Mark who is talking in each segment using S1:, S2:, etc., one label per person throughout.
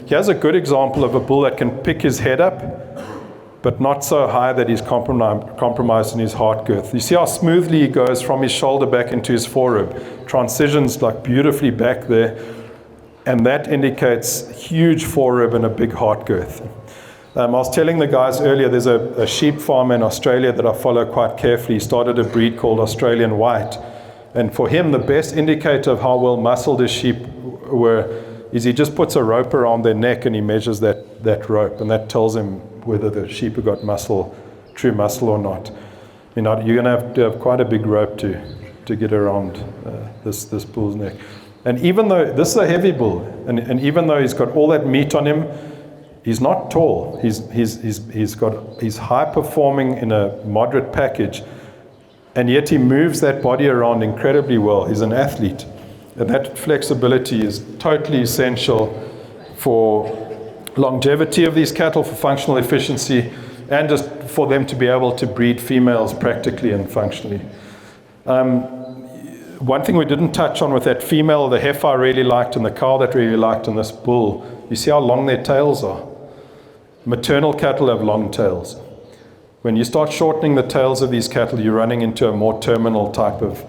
S1: here's a good example of a bull that can pick his head up, but not so high that he's compromised in his heart girth. You see how smoothly he goes from his shoulder back into his forerib, transitions like beautifully back there, and that indicates huge forerib and a big heart girth. I was telling the guys earlier, there's a sheep farmer in Australia that I follow quite carefully. He started a breed called Australian White. And for him, the best indicator of how well muscled his sheep were is he just puts a rope around their neck and he measures that rope. And that tells him whether the sheep have got muscle, true muscle or not. You're going to have quite a big rope to get around this bull's neck. And even though this is a heavy bull, and even though he's got all that meat on him, he's not tall. He's high performing in a moderate package, and yet he moves that body around incredibly well. He's an athlete, and that flexibility is totally essential for longevity of these cattle, for functional efficiency, and just for them to be able to breed females practically and functionally. One thing we didn't touch on with that female, the heifer I really liked, and the cow that I really liked, and this bull, you see how long their tails are? Maternal cattle have long tails. When you start shortening the tails of these cattle, you're running into a more terminal type of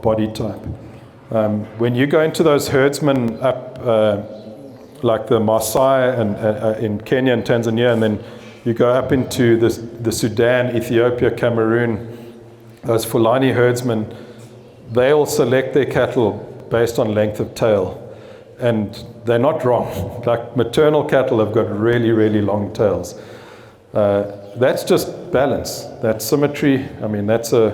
S1: body type. When you go into those herdsmen up, like the Maasai and in Kenya and Tanzania, and then you go up into the Sudan, Ethiopia, Cameroon, those Fulani herdsmen, they all select their cattle based on length of tail. And they're not wrong. Like maternal cattle have got really, really long tails. That's just balance. That's symmetry. I mean, that's a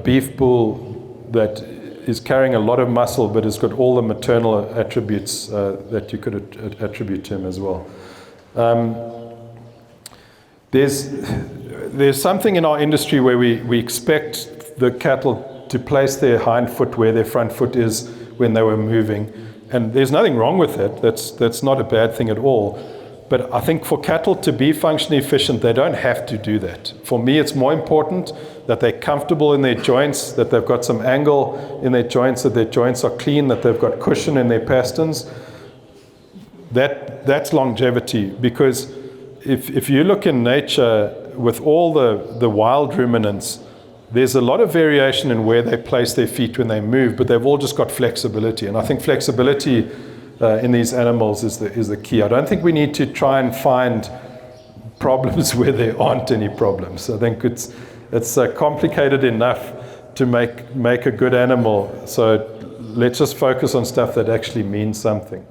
S1: beef bull that is carrying a lot of muscle, but it's got all the maternal attributes that you could attribute to him as well. There's something in our industry where we expect the cattle to place their hind foot where their front foot is when they were moving. And there's nothing wrong with it. That's not a bad thing at all. But I think for cattle to be functionally efficient, they don't have to do that. For me, it's more important that they're comfortable in their joints, that they've got some angle in their joints, that their joints are clean, that they've got cushion in their pasterns. That's longevity. Because if you look in nature, with all the wild ruminants, there's a lot of variation in where they place their feet when they move, but they've all just got flexibility. And I think flexibility in these animals is the key. I don't think we need to try and find problems where there aren't any problems. I think it's complicated enough to make a good animal. So let's just focus on stuff that actually means something.